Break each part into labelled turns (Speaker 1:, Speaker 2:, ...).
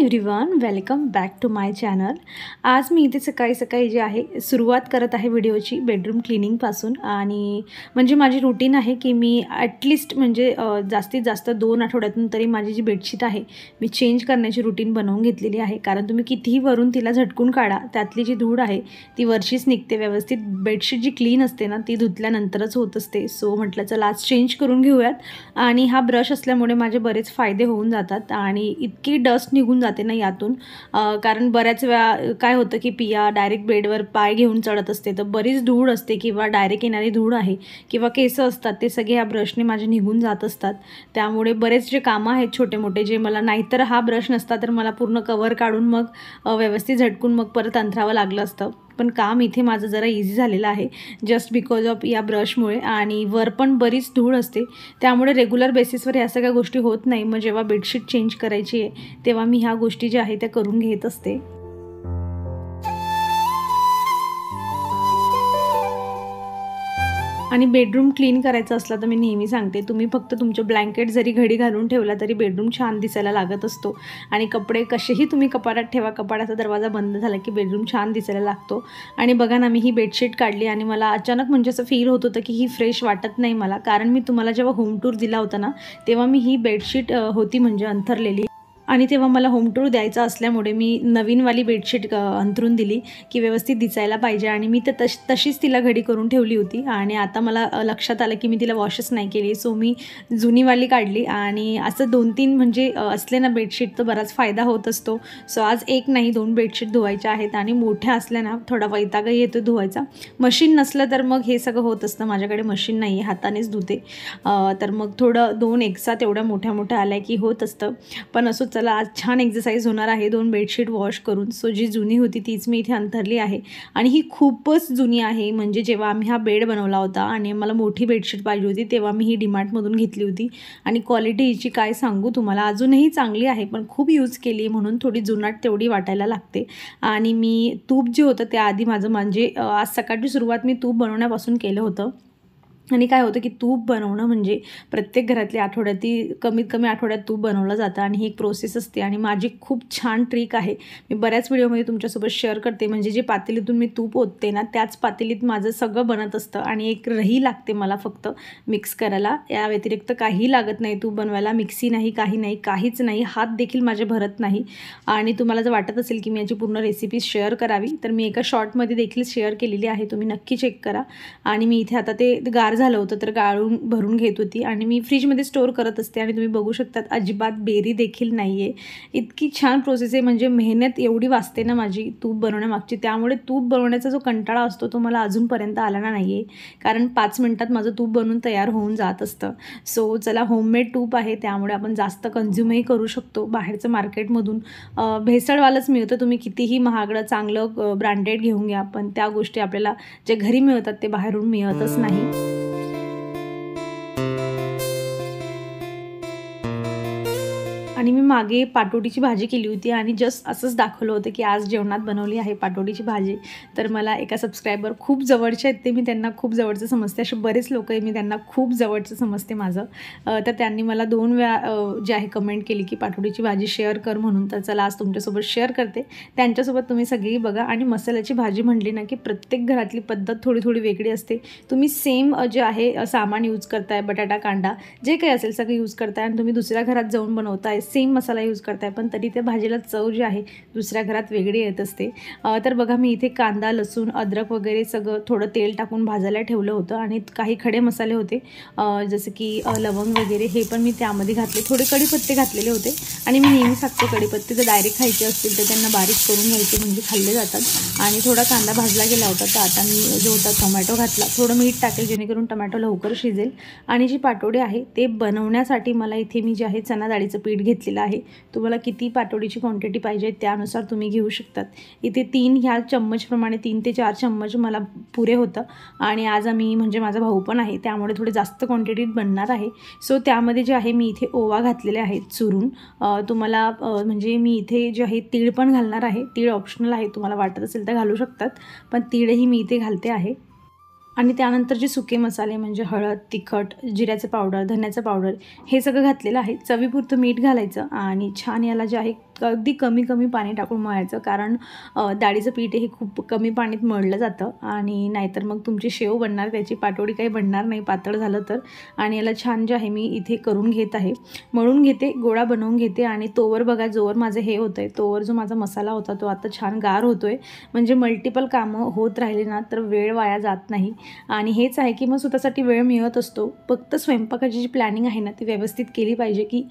Speaker 1: Everyone, welcome back to my channel. आज मी इथे सकाळी सकाळी जे आहे सुरुवात करत आहे व्हिडिओची बेडरूम क्लिनिंगपासून। आणि म्हणजे माझी रुटीन आहे की मी ॲटलिस्ट म्हणजे जास्तीत जास्त 2 आठवड्यातून तरी माझी जी बेडशीट आहे मी चेंज करण्याची रुटीन बनवून घेतलेली आहे। कारण तुम्ही कितीही वरून तिला झटकून काढा, त्यातली जी धूळ आहे ती वरचीच निघते। व्यवस्थित बेडशीट जी क्लीन असते ना ती धुतल्यानंतरच होत असते। सो म्हटलं चला आज चेंज करून घेऊयात। आणि हा ब्रश असल्यामुळे माझे बरेच फायदे होऊन जातात आणि इतकी डस्ट निघून जाते ना यातून। कारण बऱ्याच वेळा काय होतं की पिया डायरेक्ट बेडवर पाय घेऊन चढत असते, तर बरीच धूळ असते किंवा डायरेक्ट येणारी धूळ आहे किंवा केस असतात ते सगळे ह्या ब्रशने माझे निघून जात असतात। त्यामुळे बरेच जे कामं आहेत छोटे मोठे जे मला नाहीतर हा ब्रश नसता तर मला पूर्ण कव्हर काढून मग व्यवस्थित झटकून मग परत अंथरावं लागलं असतं। पण काम इथे माझं जरा इझी झालेलं आहे जस्ट बिकॉज ऑफ या ब्रशमुळे। आणि वर पण बरीच धूळ असते त्यामुळे रेग्युलर बेसिसवर या सगळ्या गोष्टी होत नाही। मग जेव्हा बेडशीट चेंज करायची आहे तेव्हा मी ह्या गोष्टी ज्या आहेत त्या करून घेत असते। आणि बेडरूम क्लीन करायचं असलं तर मी नेहमी सांगते तुम्ही फक्त तुमचे ब्लँकेट जरी घडी घालून ठेवला तरी बेडरूम छान दिसायला लागत असतो। आणि कपडे कसेही तुम्ही कपाटात ठेवा, कपाटाचा दरवाजा बंद झाला की बेडरूम छान दिसायला लागतो। आणि बघा ना, मी ही बेडशीट काढली आणि मला अचानक म्हणजे असं फील होत होतं की ही फ्रेश वाटत नाही मला। कारण मी तुम्हाला जेव्हा होम टूर दिला होता ना तेव्हा मी ही बेडशीट होती म्हणजे अंथरलेली, आणि तेव्हा मला होम टूर द्यायचा असल्यामुळे मी नवीनवाली बेडशीट अंथरून दिली की व्यवस्थित दिसायला पाहिजे। आणि मी तर तशीच तिला घडी करून ठेवली होती। आणि आता मला लक्षात आलं की मी तिला वॉशच नाही केली, सो मी जुनीवाली काढली। आणि असं 2-3 म्हणजे असले ना बेडशीट तर बराच फायदा होत असतो। सो आज एक नाही 2 बेडशीट धुवायच्या आहेत। आणि मोठ्या असल्या ना थोडा वैतागही येतो धुवायचा। मशीन नसलं तर मग हे सगळं होत असतं, माझ्याकडे मशीन नाही आहे, हातानेच धुते। तर मग थोडं 2 एकसाथ एवढ्या मोठ्या मोठ्या आल्या की होत असतं। पण असं चला आज छान एक्सरसाइज होणार आहे 2 बेडशीट वॉश करून। सो जी जुनी होती तीच मी इथे अंथरली आहे आणि ही खूपच जुनी आहे। म्हणजे जेव्हा आम्ही हा बेड बनवला होता आणि मला मोठी बेडशीट पाहिजे होती तेव्हा मी ही डीमार्टमधून घेतली होती। आणि क्वालिटी हिची काय सांगू तुम्हाला, अजूनही चांगली आहे पण खूप यूज केली म्हणून थोडी जुनाट तेवढी वाटायला लागते। आणि मी तूप जे होतं त्याआधी माझं म्हणजे आज सकाळची सुरुवात मी तूप बनवण्यापासून केलं होतं। आणि काय होतं की तूप बनवणं म्हणजे प्रत्येक घरातल्या आठवड्यात कमीत कमी आठवड्यात तूप बनवलं जातं आणि ही एक प्रोसेस असते। आणि माझी खूप छान ट्रिक आहे, मी बऱ्याच व्हिडिओमध्ये तुमच्यासोबत शेअर करते। म्हणजे जे पातेलीतून मी तूप ओतते ना त्याच पातेलीत माझं सगळं बनत असतं आणि एक रही लागते मला फक्त मिक्स करायला, या व्यतिरिक्त काही लागत नाही तूप बनवायला। मिक्सी नाही, काही नाही, काहीच नाही, हात देखील माझे भरत नाही। आणि तुम्हाला जर वाटत असेल की मी याची पूर्ण रेसिपी शेअर करावी तर मी एका शॉर्टमध्ये देखील शेअर केलेली आहे, तुम्ही नक्की चेक करा। आणि मी इथे आता ते गार झालं होतं तर गाळून भरून घेत होती आणि मी फ्रीजमध्ये स्टोअर करत असते। आणि तुम्ही बघू शकतात अजिबात बेरी देखील नाही आहे। इतकी छान प्रोसेस आहे, म्हणजे मेहनत एवढी वाचते ना माझी तूप बनवण्यामागची। त्यामुळे तूप बनवण्याचा जो कंटाळा असतो तो मला अजूनपर्यंत आला नाही आहे, कारण 5 मिनिटात माझं तूप बनवून तयार होऊन जात असतं। सो चला, होममेड तूप आहे त्यामुळे आपण जास्त कन्झ्युमही करू शकतो। बाहेरचं मार्केटमधून भेसळवालंच मिळतं, तुम्ही कितीही महागडं चांगलं ब्रँडेड घेऊन घ्या पण त्या गोष्टी आपल्याला जे घरी मिळतात ते बाहेरून मिळतच नाही। आणि मी मागे पाटोडीची भाजी केली होती आणि जस्ट असंच दाखवलं होतं की आज जेवणात बनवली आहे पाटोडीची भाजी। तर मला एका सबस्क्रायबर खूप जवळचे आहेत, ते मी त्यांना खूप जवळचं समजते। असे बरेच लोक आहे मी त्यांना खूप जवळचं समजते माझं। तर त्यांनी मला 2 वेळा जे आहे कमेंट केली की पाटोडीची भाजी शेअर कर म्हणून। तर चला आज तुमच्यासोबत शेअर करते, त्यांच्यासोबत तुम्ही सगळी बघा। आणि मसाल्याची भाजी म्हटली ना की प्रत्येक घरातली पद्धत थोडी थोडी वेगळी असते। तुम्ही सेम जे आहे सामान यूज करताय, बटाटा कांदा जे काही असेल सगळं यूज करताय आणि तुम्ही दुसऱ्या घरात जाऊन बनवताय, सेम मसाला यूज करताय पण तरी त्या भाजीला चव जी आहे दुसऱ्या घरात वेगळी येत असते। तर बघा मी इथे कांदा, लसूण, अद्रक वगैरे सगळं थोडं तेल टाकून भाजायला ठेवलं होतं। आणि काही खडे मसाले होते जसं की लवंग वगैरे, हे पण मी त्यामध्ये घातले। थोडे कढीपत्ते घातलेले होते आणि मी नेहमी सांगते कढीपत्ते जर डायरेक्ट खायचे असतील तर त्यांना बारीक करून घ्यायचे म्हणजे खाल्ले जातात। आणि थोडा कांदा भाजला गेला होता तर आता मी जो होता टोमॅटो घातला, थोडं मीठ टाकेल जेणेकरून टोमॅटो लवकर शिजेल। आणि जी पाटोडी आहे ते बनवण्यासाठी मला इथे मी जे आहे चणा डाळीचं पीठ घेतलेलं आहे। तुम्हाला किती पाटोडीची क्वांटिटी पाहिजे त्यानुसार तुम्ही घेऊ शकतात। इथे 3 ह्या चम्मचप्रमाणे 3 ते 4 चम्मच मला पुरे होतं। आणि आज आम्ही म्हणजे माझा भाऊ पण आहे त्यामुळे थोडे जास्त क्वांटिटीत बनणार आहे। सो त्यामध्ये जे आहे मी इथे ओवा घातलेले आहेत चुरून। तुम्हाला म्हणजे मी इथे जे आहे तीळ पण घालणार आहे, तीळ ऑप्शनल आहे, तुम्हाला वाटत असेल तर घालू शकतात पण तीळही मी इथे घालते आहे। आणि त्यानंतर जे सुके मसाले म्हणजे हळद, तिखट, जिऱ्याचं पावडर, धन्याचं पावडर हे सगळं घातलेलं आहे. चवीपुरतं मीठ घालायचं आणि छान याला जे आहे अगदी कमी पाणी टाकून मळायचं, कारण डाळीचं पीठ हे खूप कमी पाण्यात मळलं जातं आणि नाहीतर मग तुमची शेव बनणार, त्याची पाटोडी काही बनणार नाही पातळ झालं तर. आणि याला छान जे आहे मी इथे करून घेत आहे, मळून घेते, गोळा बनवून घेते. आणि तोवर बघा जोवर माझं हे होतं आहे तोवर जो माझा मसाला होता तो आता छान गार होतो आहे. म्हणजे मल्टिपल कामं होत राहिली ना तर वेळ वाया जात नाही. आणि हेच आहे की मग स्वतःसाठी वेळ मिळत असतो. फक्त स्वयंपाकाची जी प्लॅनिंग आहे ना ती व्यवस्थित केली पाहिजे, की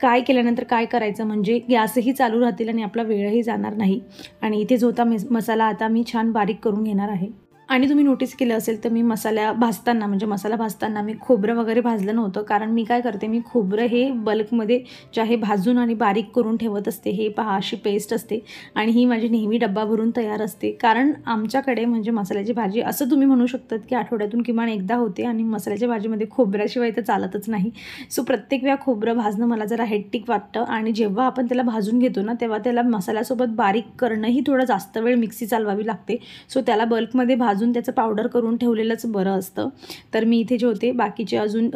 Speaker 1: काय केल्यानंतर काय करायचं, म्हणजे गॅसही चालू राहतील आणि आपला वेळही जाणार नाही. आणि इथे जो होता मसाला आता मी छान बारीक करून घेणार आहे. आणि तुम्ही नोटीस केलं असेल तर मी मसाला भाजताना मी खोबरं वगैरे भाजलं नव्हतं, कारण मी काय करते, मी खोबरं हे बल्कमध्ये जे आहे भाजून आणि बारीक करून ठेवत असते. हे पहा अशी पेस्ट असते आणि ही माझी नेहमी डब्बा भरून तयार असते. कारण आमच्याकडे म्हणजे मसाल्याची भाजी असं तुम्ही म्हणू शकतात की आठवड्यातून किमान एकदा होते आणि मसाल्याच्या भाजीमध्ये खोबऱ्याशिवाय तर चालतच नाही. सो प्रत्येक वेळा खोबरं भाजणं मला जरा हेक्टिक वाटतं आणि जेव्हा आपण त्याला भाजून घेतो ना तेव्हा त्याला मसाल्यासोबत बारीक करणंही थोडं जास्त वेळ मिक्सी चालवावी लागते. सो त्याला बल्कमध्ये भाजून त्याचं पावडर करून ठेवलेलंच बरं असतं. तर मी इथे जे होते बाकीचे अजून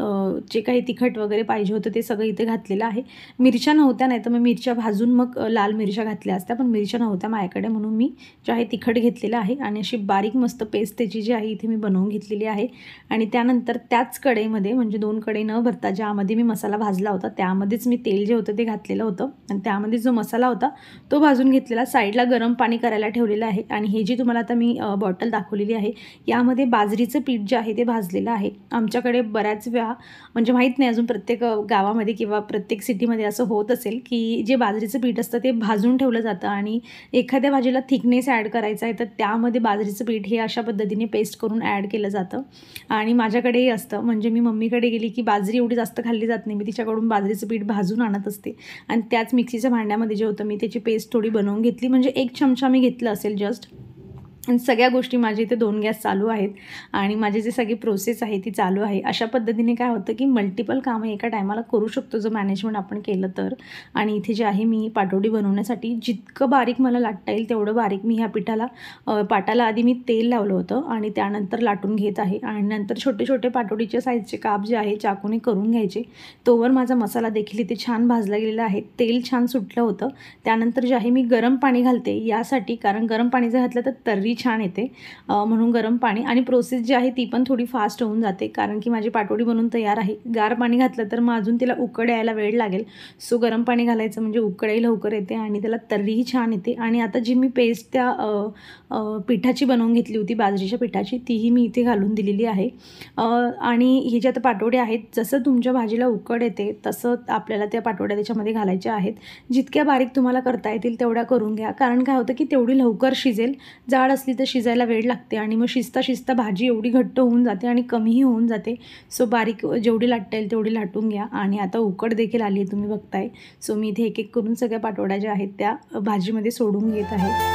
Speaker 1: जे काही तिखट वगैरे पाहिजे होतं ते सगळं इथे घातलेलं आहे. मिरच्या नव्हत्या, नाही तर मग मिरच्या भाजून मग लाल मिरच्या घातल्या असत्या, पण मिरच्या नव्हत्या माझ्याकडे म्हणून मी जे आहे तिखट घेतलेलं आहे आणि अशी बारीक मस्त पेस्ट त्याची जी आहे इथे मी बनवून घेतलेली आहे. आणि त्यानंतर त्याच कढईमध्ये म्हणजे 2 कढई न भरता ज्यामध्ये मी मसाला भाजला होता त्यामध्येच मी तेल जे होतं ते घातलेलं होतं आणि त्यामध्ये जो मसाला होता तो भाजून घेतलेला. साईडला गरम पाणी करायला ठेवलेलं आहे. आणि हे जी तुम्हाला आता मी बॉटल दाखवलेली आहे यामध्ये बाजरीचं पीठ जे आहे ते भाजलेलं आहे. आमच्याकडे बऱ्याच वेळा म्हणजे माहीत नाही अजून प्रत्येक गावामध्ये किंवा प्रत्येक सिटीमध्ये असं होत असेल की जे बाजरीचं पीठ असतं ते भाजून ठेवलं जातं आणि एखाद्या भाजीला थिकनेस ॲड करायचा आहे तर त्यामध्ये बाजरीचं पीठ हे अशा पद्धतीने पेस्ट करून ॲड केलं जातं. आणि माझ्याकडेही असतं, म्हणजे मी मम्मीकडे गेली की बाजरी एवढी जास्त खाल्ली जात नाही, मी तिच्याकडून बाजरीचं पीठ भाजून आणत असते आणि त्याच मिक्सीच्या भांड्यामध्ये जे होतं मी त्याची पेस्ट थोडी बनवून घेतली, म्हणजे 1 चमचा मी घेतलं असेल जस्ट. आणि सगळ्या गोष्टी माझे इथे 2 गॅस चालू आहेत आणि माझी जी सगळी प्रोसेस आहे ती चालू आहे. अशा पद्धतीने काय होतं की मल्टिपल कामं एका टायमाला करू शकतो जर मॅनेजमेंट आपण केलं तर. आणि इथे जे आहे मी पाटोडी बनवण्यासाठी जितकं बारीक मला लाटता येईल तेवढं बारीक मी ह्या पाटाला आधी मी तेल लावलं होतं आणि त्यानंतर लाटून घेत आहे. आणि नंतर छोटे छोटे पाटोडीच्या साईजचे काप जे आहे चाकूने करून घ्यायचे. तोवर माझा मसाला देखील इथे छान भाजला गेलेला आहे, तेल छान सुटलं होतं. त्यानंतर जे आहे मी गरम पाणी घालते यासाठी, कारण गरम पाणी जर घातलं तर तर्री छान येते, म्हणून गरम पाणी. आणि प्रोसेस जी आहे ती पण थोडी फास्ट होऊन जाते, कारण की माझी पाटोडी बनवून तयार आहे. गार पाणी घातलं तर मग अजून तिला उकड यायला वेळ लागेल. सो गरम पाणी घालायचं म्हणजे उकळही लवकर येते आणि त्याला तर्रीही छान येते. आणि आता जी मी पेस्ट त्या पिठाची बनवून घेतली होती बाजरीच्या पिठाची तीही मी इथे घालून दिलेली आहे. आणि हे जे आता पाटोडे आहेत जसं तुमच्या भाजीला उकड येते तसं आपल्याला त्या पाटोड्या त्याच्यामध्ये घालायच्या आहेत. जितक्या बारीक तुम्हाला करता येतील तेवढ्या करून घ्या, कारण काय होतं की तेवढी लवकर शिजेल. जाड असली तर शिजायला वेळ लागते आणि मग शिजता भाजी एवढी घट्ट होऊन जाते आणि कमीही होऊन जाते. सो बारीक जेवढी लाटता येईल तेवढी लाटून घ्या. आणि आता उकड देखील आली आहे तुम्ही बघताय. सो मी इथे एक एक करून सगळ्या पाटोड्या ज्या आहेत त्या भाजीमध्ये सोडून घेत आहे.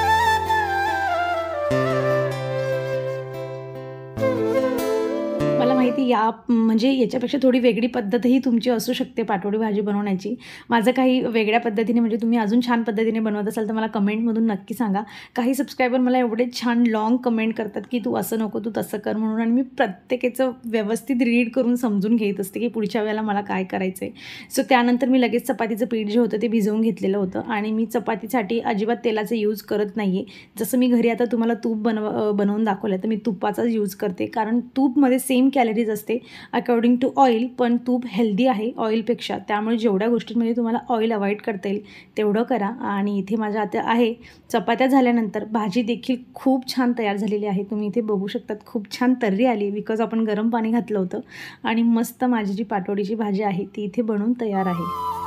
Speaker 1: मला माहिती म्हणजे याच्यापेक्षा थोडी वेगळी पद्धतही तुमची असू शकते पाटोडी भाजी बनवण्याची. माझं काही वेगळ्या पद्धतीने म्हणजे तुम्ही अजून छान पद्धतीने बनवत असाल तर मला कमेंटमधून नक्की सांगा. काही सबस्क्रायबर मला एवढे छान लाँग कमेंट करतात की तू असं नको, तू तसं कर म्हणून, आणि मी प्रत्येकाचं व्यवस्थित रीड करून समजून घेत असते की पुढच्या वेळेला मला काय करायचं आहे. सो त्यानंतर मी लगेच चपातीचं पीठ जे होतं ते भिजवून घेतलेलं होतं आणि मी चपातीसाठी अजिबात तेलाचा यूज करत नाही आहे. जसं मी घरी आता तुम्हाला तूप बनवून दाखवलं तर मी तुपाचाच यूज करते, कारण तूपमध्ये सेम कॅलरीज असते अकॉर्डिंग टू ऑइल, पण तूप हेल्दी आहे ऑइलपेक्षा. त्यामुळे जेवढ्या गोष्टींमध्ये तुम्हाला ऑइल अवॉइड करता येईल तेवढं करा. आणि इथे माझ्या आता आहे चपात्या झाल्यानंतर भाजी देखील खूप छान तयार झालेली आहे. तुम्ही इथे बघू शकतात खूप छान तर्री आली बिकॉज आपण गरम पाणी घातलं होतं. आणि मस्त माझी जी पाटोडीची भाजी आहे ती इथे बनवून तयार आहे.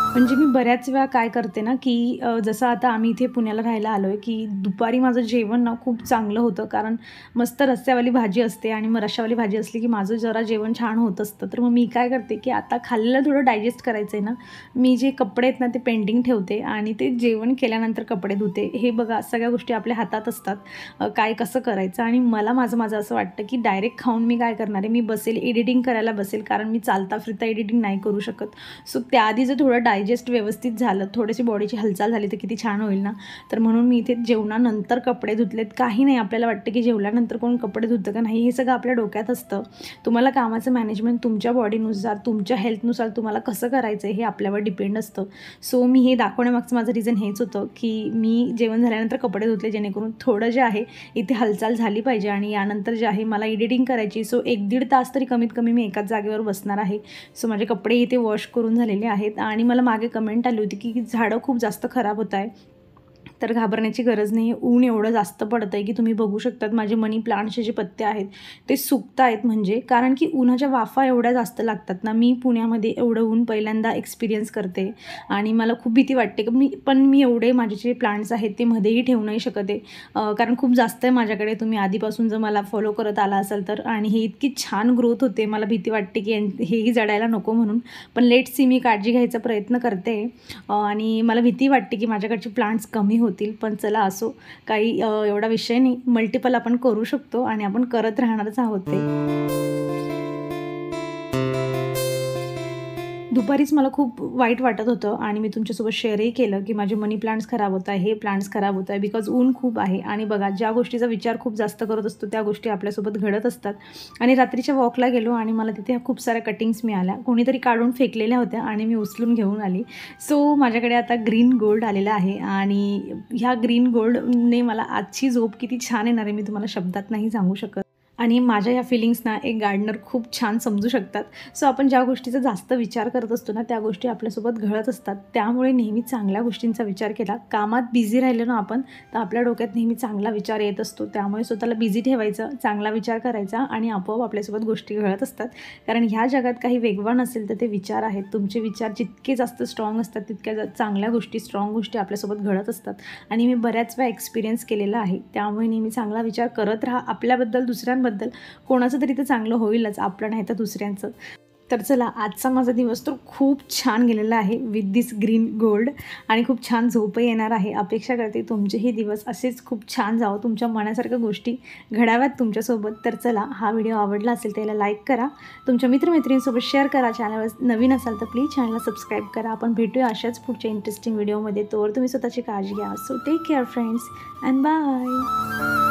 Speaker 1: म्हणजे मी बऱ्याच वेळा काय करते ना की जसं आता आम्ही इथे पुण्याला राहायला आलो आहे की दुपारी माझं जेवण ना खूप चांगलं होतं, कारण मस्त रस्स्यावाली भाजी असते आणि मग रश्शावाली भाजी असली की माझं जरा जेवण छान होत असतं. तर मग मी काय करते की आता खाल्लेलं थोडं डायजेस्ट करायचं आहे ना, मी जे कपडे आहेत ना ते पेंडिंग ठेवते आणि ते जेवण केल्यानंतर कपडे धुते. हे बघा सगळ्या गोष्टी आपल्या हातात असतात, काय कसं करायचं. आणि मला माझं असं वाटतं की डायरेक्ट खाऊन मी काय करणार आहे, मी बसेल एडिटिंग करायला बसेल, कारण मी चालता फिरता एडिटिंग नाही करू शकत. सो त्याआधी जर थोडं डायजेस्ट व्यवस्थित झालं, थोडीशी बॉडीची हालचाल झाली तर किती छान होईल ना. तर म्हणून मी इथे जेवणानंतर कपडे धुतलेत. काही नाही, आपल्याला वाटतं की जेवल्यानंतर कोण कपडे धुतं का नाही, हे सगळं आपल्या डोक्यात असतं. तुम्हाला कामाचं मॅनेजमेंट तुमच्या बॉडीनुसार, तुमच्या हेल्थनुसार तुम्हाला कसं करायचं हे आपल्यावर डिपेंड असतं. सो मी हे दाखवण्यामागचं माझं रिझन हेच होतं की मी जेवण झाल्यानंतर कपडे धुतले, जेणेकरून थोडं जे आहे इथे हालचाल झाली पाहिजे. आणि यानंतर जे आहे मला एडिटिंग करायची. सो 1-1.5 तास तरी कमीत कमी मी एकाच जागेवर बसणार आहे. सो माझे कपडे इथे वॉश करून झालेले आहेत. आणि मला मागे कमेंट आली होती की झाडं खूप जास्त खराब होत आहे. तर घाबरण्याची गरज नाही आहे. ऊन एवढं जास्त पडत आहे की तुम्ही बघू शकतात माझे मनी प्लांटचे जे पत्ते आहेत ते सुकत आहेत. म्हणजे कारण की उन्हाच्या वाफा एवढ्या जास्त लागतात ना. मी पुण्यामध्ये एवढं ऊन पहिल्यांदा एक्सपिरियन्स करते आणि मला खूप भीती वाटते की मी एवढे माझे जे प्लांट्स आहेत ते मध्येही ठेवू नाही शकत आहे, कारण खूप जास्त आहे माझ्याकडे. तुम्ही आधीपासून जर मला फॉलो करत आला असाल तर. आणि हे इतकी छान ग्रोथ होते, मला भीती वाटते की हेही जडायला नको म्हणून. पण लेट सी, मी काळजी घ्यायचा प्रयत्न करते. आणि मला भीती वाटते की माझ्याकडचे प्लांट्स कमी होतील. पण चला असो, काही एवढा विषय नाही. मल्टिपल आपण करू शकतो आणि आपण करत राहणारच आहोत ते. दुपारीच मला खूप वाईट वाटत होतं आणि मी तुमच्यासोबत शेअरही केलं की माझे मनी प्लांट्स खराब होत आहे, हे प्लांट्स खराब होत आहे, बिकॉज ऊन खूप आहे. आणि बघा, ज्या गोष्टीचा विचार खूप जास्त करत असतो त्या गोष्टी आपल्यासोबत घडत असतात. आणि रात्रीच्या वॉकला गेलो आणि मला तिथे खूप साऱ्या कटिंग्स मिळाल्या. कोणीतरी काढून फेकलेल्या होत्या आणि मी उचलून घेऊन आली. सो माझ्याकडे आता ग्रीन गोल्ड आलेला आहे. आणि ह्या ग्रीन गोल्डने मला आजची झोप किती छान येणार आहे मी तुम्हाला शब्दात नाही सांगू शकत. आणि माझ्या या फिलिंग्सना एक गार्डनर खूप छान समजू शकतात. सो आपण ज्या गोष्टीचा जास्त विचार करत असतो ना, त्या गोष्टी आपल्यासोबत घडत असतात. त्यामुळे नेहमी चांगल्या गोष्टींचा विचार केला. कामात बिझी राहिलो ना आपण, तर आपल्या डोक्यात नेहमी चांगला विचार येत असतो. त्यामुळे स्वतःला बिझी ठेवायचं, चांगला विचार करायचा आणि आपोआप आपल्यासोबत गोष्टी घडत असतात. कारण ह्या जगात काही वेगवान असेल तर ते विचार आहेत. तुमचे विचार जितके जास्त स्ट्रॉंग असतात तितक्या चांगल्या गोष्टी, स्ट्रॉंग गोष्टी आपल्यासोबत घडत असतात. आणि मी बऱ्याच वेळा एक्सपिरियन्स केलेला आहे. त्यामुळे नेहमी चांगला विचार करत राहा. आपल्याबद्दल, दुसऱ्यांबद्दल, कोणाचं तरी ते चांगलं होईलच, आपलं नाही तर दुसऱ्यांचं. तर चला, आजचा माझा दिवस तर खूप छान गेलेला आहे विथ दिस ग्रीन गोल्ड. आणि खूप छान झोपही येणार आहे. अपेक्षा करते तुमचेही दिवस असेच खूप छान जावं, तुमच्या मनासारख्या गोष्टी घडाव्यात तुमच्यासोबत. तर चला, हा व्हिडिओ आवडला असेल त्याला लाईक करा, तुमच्या मित्रमैत्रिणींसोबत शेअर करा. चॅनलवर नवीन असाल तर प्लीज चॅनलला सबस्क्राईब करा. आपण भेटूया अशाच पुढच्या इंटरेस्टिंग व्हिडिओमध्ये. तोवर तुम्ही स्वतःची काळजी घ्या. So take care friends and bye.